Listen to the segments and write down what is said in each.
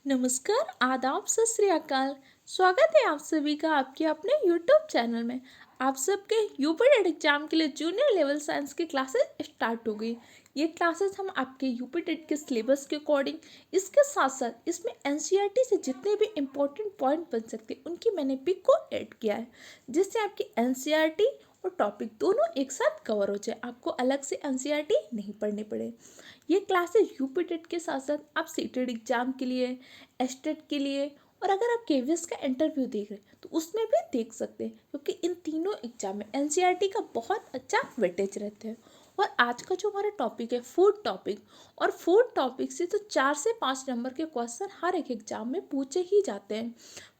नमस्कार, आदाब, सत श्री अकाल। स्वागत है आप सभी का आपके अपने YouTube चैनल में। आप सबके यूपी टेट एग्जाम के लिए जूनियर लेवल साइंस की क्लासेस स्टार्ट हो गई। ये क्लासेस हम आपके यूपी टेट के सिलेबस के अकॉर्डिंग, इसके साथ साथ इसमें एनसीईआरटी से जितने भी इम्पोर्टेंट पॉइंट बन सकते हैं उनकी मैंने पिक को ऐड किया है, जिससे आपकी एनसीईआरटी और टॉपिक दोनों एक साथ कवर हो जाए, आपको अलग से एनसीईआरटी नहीं पढ़नी पड़े। ये क्लासेस यूपी टेट के साथ साथ आप सीटेट एग्जाम के लिए, एस्टेट के लिए, और अगर आप केवीएस का इंटरव्यू देख रहे हैं तो उसमें भी देख सकते हैं, क्योंकि इन तीनों एग्जाम में एनसीईआरटी का बहुत अच्छा वेटेज रहता है। और आज का जो हमारा टॉपिक है फूड टॉपिक, और फूड टॉपिक से तो 4 से 5 नंबर के क्वेश्चन हर एक एग्जाम में पूछे ही जाते हैं।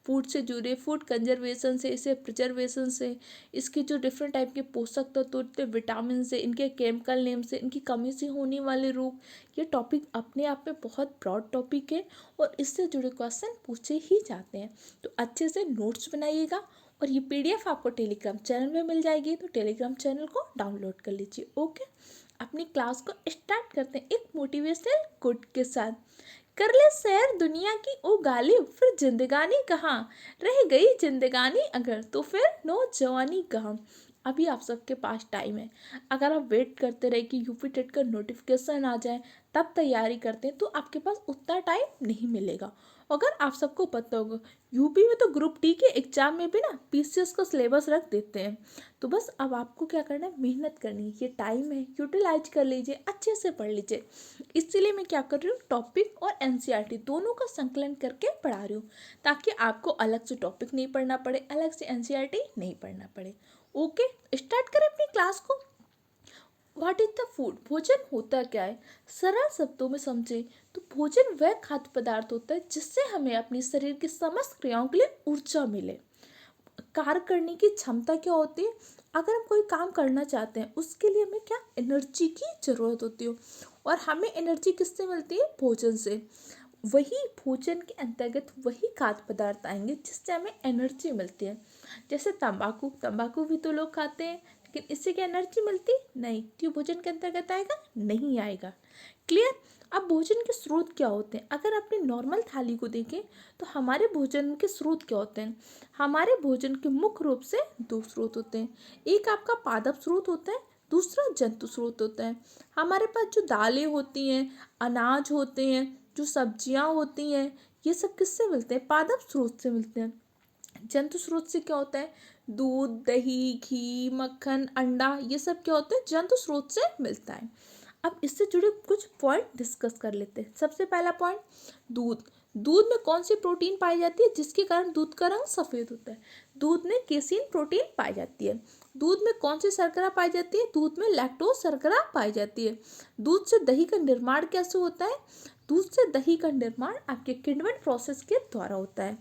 फूड से जुड़े, फूड कंजर्वेशन से, इसे प्रिजर्वेशन से, इसके जो डिफरेंट टाइप के पोषक तत्व होते हैं, विटामिन से, इनके केमिकल नेम से, इनकी कमी से होने वाले रोग, ये टॉपिक अपने आप में बहुत ब्रॉड टॉपिक है और इससे जुड़े क्वेश्चन पूछे ही जाते हैं। तो अच्छे से नोट्स बनाइएगा, और ये पीडीएफ आपको टेलीग्राम चैनल में मिल जाएगी, तो टेलीग्राम चैनल को डाउनलोड कर लीजिए। ओके, अपनी क्लास को स्टार्ट करते हैं एक मोटिवेशनल कोट के साथ। कर ले सैर दुनिया की ओ गालिब, फिर जिंदगानी कहाँ, रह गई जिंदगानी अगर, तो फिर नौजवानी कहाँ। अभी आप सबके पास टाइम है। अगर आप वेट करते रहे कि यूपी टेट का नोटिफिकेशन आ जाए तब तैयारी करते हैं तो आपके पास उतना टाइम नहीं मिलेगा। अगर आप सबको पता होगा, यूपी में तो ग्रुप डी के एग्जाम में भी ना पीसीएस का सिलेबस रख देते हैं। तो बस अब आपको क्या करना है, मेहनत करनी है, ये टाइम है, यूटिलाइज कर लीजिए, अच्छे से पढ़ लीजिए। इसीलिए मैं क्या कर रही हूँ, टॉपिक और एनसीईआरटी दोनों का संकलन करके पढ़ा रही हूँ, ताकि आपको अलग से टॉपिक नहीं पढ़ना पड़े, अलग से एनसीईआरटी नहीं पढ़ना पड़े। ओके, स्टार्ट करें अपनी क्लास को। व्हाट इज द फूड, भोजन होता क्या है? सरल शब्दों में समझे तो भोजन वह खाद्य पदार्थ होता है जिससे हमें अपने शरीर की समस्त क्रियाओं के लिए ऊर्जा मिले। कार्य करने की क्षमता क्या होती है? अगर हम कोई काम करना चाहते हैं उसके लिए हमें क्या, एनर्जी की जरूरत होती है। और हमें एनर्जी किससे मिलती है? भोजन से। वही भोजन के अंतर्गत वही खाद्य पदार्थ आएंगे जिससे हमें एनर्जी मिलती है। जैसे तंबाकू, तंबाकू भी तो लोग खाते हैं, लेकिन इससे क्या एनर्जी मिलती? नहीं, तो भोजन के अंतर्गत आएगा? नहीं आएगा। क्लियर? अब भोजन के स्रोत क्या होते हैं? अगर अपनी नॉर्मल थाली को देखें तो हमारे भोजन के स्रोत क्या होते हैं? हमारे भोजन के मुख्य रूप से दो स्रोत होते हैं। एक आपका पादप स्रोत होता है, दूसरा जंतु स्रोत होता है। हमारे पास जो दालें होती हैं, अनाज होते हैं, जो सब्जियां होती हैं, ये सब किससे मिलते हैं? पादप स्रोत से मिलते हैं। जंतु स्रोत से क्या होता है? दूध, दही, घी, मक्खन, अंडा, ये सब क्या होता है? जंतु स्रोत से मिलता है। अब इससे जुड़े कुछ पॉइंट डिस्कस कर लेते हैं। सबसे पहला पॉइंट, दूध। दूध में कौन सी प्रोटीन पाई जाती है जिसके कारण दूध का रंग सफेद होता है? दूध में केसीन प्रोटीन पाई जाती है। दूध में कौन सी शर्करा पाई जाती है? दूध में लैक्टोज शर्करा पाई जाती है। दूध से दही का निर्माण कैसे होता है? दूध से दही का निर्माण आपके किण्वन प्रोसेस के द्वारा होता है।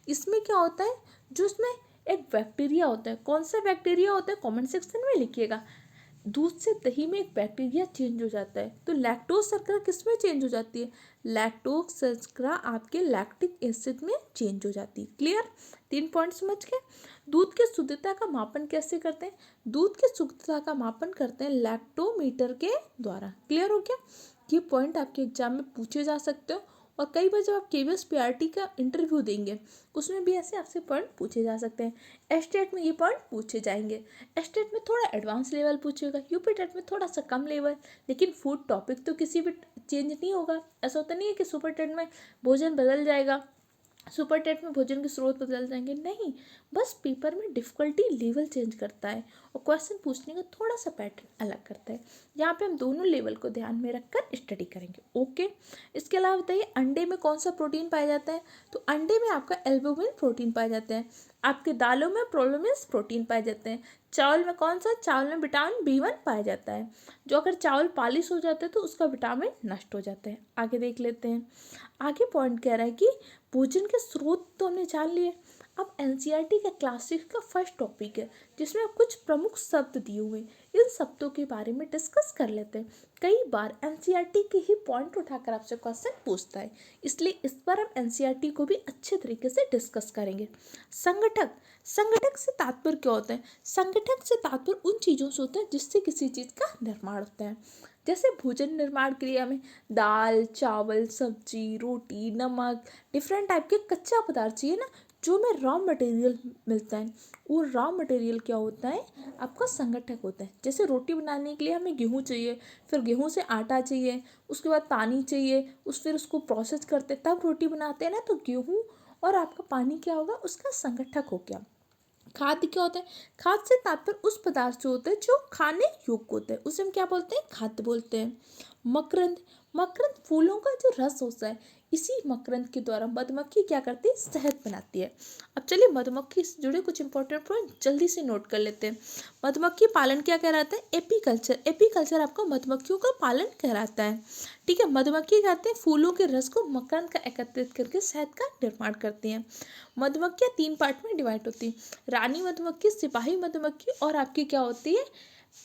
इसमें क्या होता है, जो इसमें एक बैक्टीरिया होता है, कौन सा बैक्टीरिया होता है कमेंट सेक्शन में लिखिएगा। दूध से दही में एक बैक्टीरिया चेंज हो जाता है, तो लैक्टोज शर्करा किस में चेंज हो जाती है? लैक्टोज शर्करा आपके लैक्टिक एसिड में चेंज हो जाती है। क्लियर? 3 पॉइंट समझ गए। दूध की शुद्धता का मापन कैसे करते हैं? दूध की शुद्धता का मापन करते हैं लैक्टोमीटर के द्वारा। क्लियर हो गया? ये पॉइंट आपके एग्जाम में पूछे जा सकते हो, और कई बार जब आप केवीएस पीआरटी का इंटरव्यू देंगे उसमें भी ऐसे आपसे पॉइंट पूछे जा सकते हैं। एस्टेट में ये पॉइंट पूछे जाएंगे। एस्टेट में थोड़ा एडवांस लेवल पूछेगा, यूपी टेट में थोड़ा सा कम लेवल, लेकिन फूड टॉपिक तो किसी भी चेंज नहीं होगा। ऐसा होता नहीं है कि सुपर टेट में भोजन बदल जाएगा, सुपर टेट में भोजन के स्रोत बदल जाएंगे, नहीं। बस पेपर में डिफिकल्टी लेवल चेंज करता है और क्वेश्चन पूछने का थोड़ा सा पैटर्न अलग करता है। यहाँ पे हम दोनों लेवल को ध्यान में रखकर स्टडी करेंगे। ओके, इसके अलावा बताइए, अंडे में कौन सा प्रोटीन पाया जाता है? तो अंडे में आपका एल्बुमिन प्रोटीन पाया जाता है। आपके दालों में प्रोलोमिस प्रोटीन पाए जाते हैं। चावल में कौन सा? चावल में विटामिन B1 पाया जाता है, जो अगर चावल पालिश हो जाता है तो उसका विटामिन नष्ट हो जाता है। आगे देख लेते हैं। आगे पॉइंट कह रहा है कि भोजन के स्रोत तो हमने जान लिए। अब एनसीईआरटी का क्लास 6 का फर्स्ट टॉपिक है, जिसमें कुछ प्रमुख शब्द दिए हुए हैं। इन शब्दों के बारे में डिस्कस कर लेते हैं। कई बार एनसीईआरटी के ही पॉइंट उठाकर आपसे क्वेश्चन पूछता है, इसलिए इस बार हम एनसीईआरटी को भी अच्छे तरीके से डिस्कस करेंगे। संगठक, संगठक से तात्पर्य क्या होता है? संगठक से तात्पर्य उन चीज़ों से होता है जिससे किसी चीज़ का निर्माण होता है। जैसे भोजन निर्माण के लिए हमें दाल, चावल, सब्जी, रोटी, नमक, डिफरेंट टाइप के कच्चा पदार्थ चाहिए ना, जो हमें रॉ मटेरियल मिलता है। वो रॉ मटेरियल क्या होता है, आपका संगठक होता है। जैसे रोटी बनाने के लिए हमें गेहूँ चाहिए, फिर गेहूँ से आटा चाहिए, उसके बाद पानी चाहिए, फिर उसको प्रोसेस करते तब रोटी बनाते हैं ना, तो गेहूँ और आपका पानी क्या होगा, उसका संगठक हो गया। खाद्य क्या होता है, खाद्य से तात्पर्य उस पदार्थ से होता है जो खाने योग्य होते हैं, उसे हम क्या बोलते हैं, खाद्य बोलते हैं। मकरंद, मकरंद फूलों का जो रस होता है, इसी मकरंद के द्वारा मधुमक्खी क्या करती है, शहद बनाती है। अब चलिए मधुमक्खी से जुड़े कुछ इंपॉर्टेंट पॉइंट जल्दी से नोट कर लेते हैं। मधुमक्खी पालन क्या कहलाता है, एपीकल्चर। एपीकल्चर आपका मधुमक्खियों का पालन कहलाता है। ठीक है, मधुमक्खी कहते हैं फूलों के रस को मकरंद का एकत्रित करके शहद का निर्माण करती हैं। मधुमक्खियाँ 3 पार्ट में डिवाइड होती हैं, रानी मधुमक्खी, सिपाही मधुमक्खी और आपकी क्या होती है,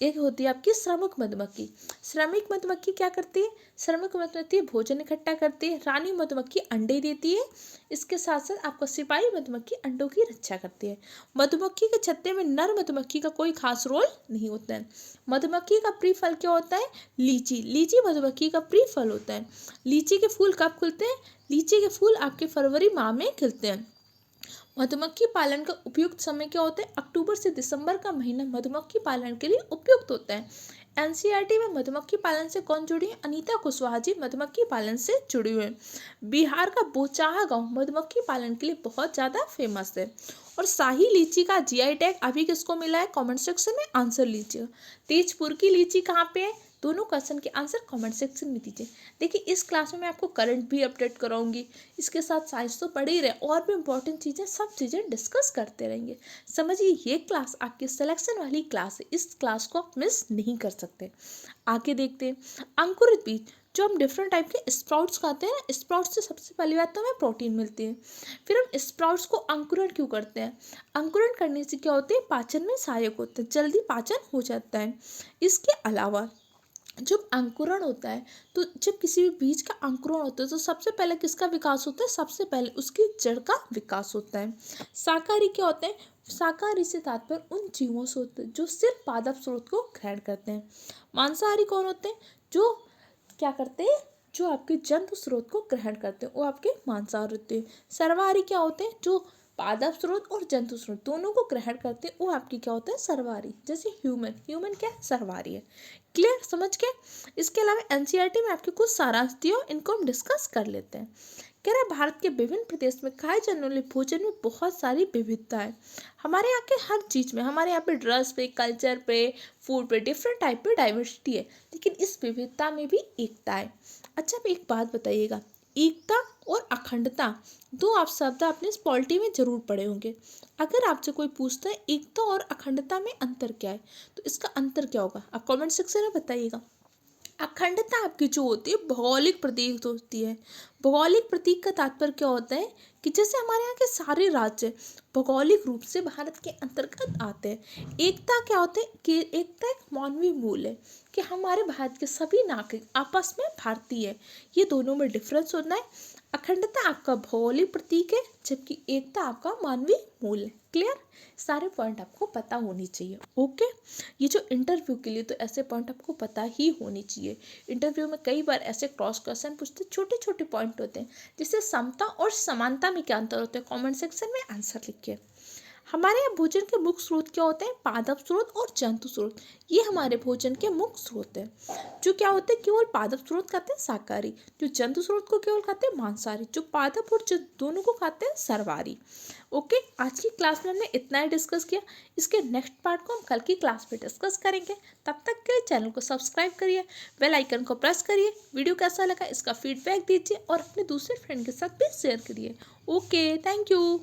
एक होती है आपकी श्रमिक मधुमक्खी। श्रमिक मधुमक्खी क्या करती है, श्रमिक मधुमक्खी भोजन इकट्ठा करती है, रानी मधुमक्खी अंडे देती है, इसके साथ साथ आपको सिपाही मधुमक्खी अंडों की रक्षा करती है। मधुमक्खी के छत्ते में नर मधुमक्खी का कोई खास रोल नहीं होता है। मधुमक्खी का प्रिय फल क्या होता है, लीची। लीची मधुमक्खी का प्रिय फल होता है। लीची के फूल कब खुलते हैं, लीची के फूल आपके फरवरी माह में खिलते हैं। मधुमक्खी पालन का उपयुक्त समय क्या होता है, अक्टूबर से दिसंबर का महीना मधुमक्खी पालन के लिए उपयुक्त होता है। एनसीईआरटी में मधुमक्खी पालन से कौन जुड़ी है, अनीता कुशवाहा जी मधुमक्खी पालन से जुड़ी हुई है। बिहार का बोचाहा गांव मधुमक्खी पालन के लिए बहुत ज़्यादा फेमस है। और शाही लीची का जीआई टैग अभी किसको मिला है, कमेंट सेक्शन में आंसर लीजिए। तेजपुर की लीची कहाँ पे है, दोनों क्वेश्चन के आंसर कमेंट सेक्शन में दीजिए। देखिए इस क्लास में मैं आपको करंट भी अपडेट कराऊंगी, इसके साथ साइंस तो पढ़े ही रहे, और भी इंपॉर्टेंट चीज़ें, सब चीज़ें डिस्कस करते रहेंगे। समझिए ये क्लास आपकी सिलेक्शन वाली क्लास है, इस क्लास को आप मिस नहीं कर सकते। आगे देखते हैं अंकुरित बीज, जो हम डिफरेंट टाइप के स्प्राउट्स खाते हैं ना, स्प्राउट्स से सबसे पहली बात तो हमें प्रोटीन मिलती है। फिर हम स्प्राउट्स को अंकुरण क्यों करते हैं, अंकुरण करने से क्या होते हैं, पाचन में सहायक होता है, जल्दी पाचन हो जाता है। इसके अलावा जब अंकुरण होता है, तो जब किसी भी बीज का अंकुरण होता है तो सबसे पहले किसका विकास होता है, सबसे पहले उसकी जड़ का विकास होता है। शाकाहारी क्या होते हैं, शाकाहारी से तात्पर्य उन जीवों से होते हैं जो सिर्फ पादप स्रोत को ग्रहण करते हैं। मांसाहारी कौन होते हैं, जो क्या करते हैं, जो आपके जंतु स्रोत को ग्रहण करते हैं, वो आपके मांसाहारी होते हैं। सर्वाहारी क्या होते हैं, जो पादप स्रोत और जंतु स्रोत दोनों को ग्रहण करते हैं, वो आपकी क्या होता है, सर्वाहारी। जैसे ह्यूमन, ह्यूमन क्या है, सर्वाहारी है। क्लियर, समझ के। इसके अलावा एनसीईआरटी में आपके कुछ सारांश दिए, इनको हम डिस्कस कर लेते हैं। कह रहा है भारत के विभिन्न प्रदेश में खाए जाने वाले भोजन में बहुत सारी विविधता है। हमारे यहाँ के हर चीज़ में, हमारे यहाँ पे ड्रेस पे, कल्चर पे, फूड पे, डिफरेंट टाइप पे डाइवर्सिटी है, लेकिन इस विविधता में भी एकता है। अच्छा अब एक बात बताइएगा, एकता और अखंडता दो आप शब्द आपने इस पॉलिटी में जरूर पढ़े होंगे। अगर आपसे कोई पूछता है एकता और अखंडता में अंतर क्या है, तो इसका अंतर क्या होगा, आप कमेंट सेक्शन में बताइएगा। अखंडता आपकी जो होती है भौगोलिक प्रतीक होती है। भौगोलिक प्रतीक का तात्पर्य क्या होता है कि जैसे हमारे यहाँ के सारे राज्य भौगोलिक रूप से भारत के अंतर्गत आते हैं। एकता क्या होता है कि एकता एक मानवीय मूल है, कि हमारे भारत के सभी नागरिक आपस में भारतीय है, ये दोनों में डिफरेंस होना है। अखंडता आपका भौगोलिक प्रतीक है, जबकि एकता आपका मानवीय मूल है। क्लियर, सारे पॉइंट आपको पता होनी चाहिए। ओके, ये जो इंटरव्यू के लिए तो ऐसे पॉइंट आपको पता ही होनी चाहिए। इंटरव्यू में कई बार ऐसे क्रॉस क्वेश्चन पूछते, छोटे छोटे पॉइंट होते हैं, जैसे समता और समानता में क्या अंतर होता है, कमेंट सेक्शन में आंसर लिखिए। हमारे यहाँ भोजन के मुख्य स्रोत क्या होते हैं, पादप स्रोत और जंतु स्रोत, ये हमारे भोजन के मुख्य स्रोत हैं। जो क्या होते हैं, केवल पादप स्रोत खाते हैं शाकाहारी, जो जंतु स्रोत को केवल खाते हैं मांसाहारी, जो पादप और दोनों को खाते हैं सर्वाहारी। ओके, आज की क्लास में हमने इतना ही डिस्कस किया, इसके नेक्स्ट पार्ट को हम कल की क्लास में डिस्कस करेंगे। तब तक के लिए चैनल को सब्सक्राइब करिए, बेल आइकन को प्रेस करिए, वीडियो कैसा लगा इसका फीडबैक दीजिए और अपने दूसरे फ्रेंड के साथ भी शेयर करिए। Okay, thank you.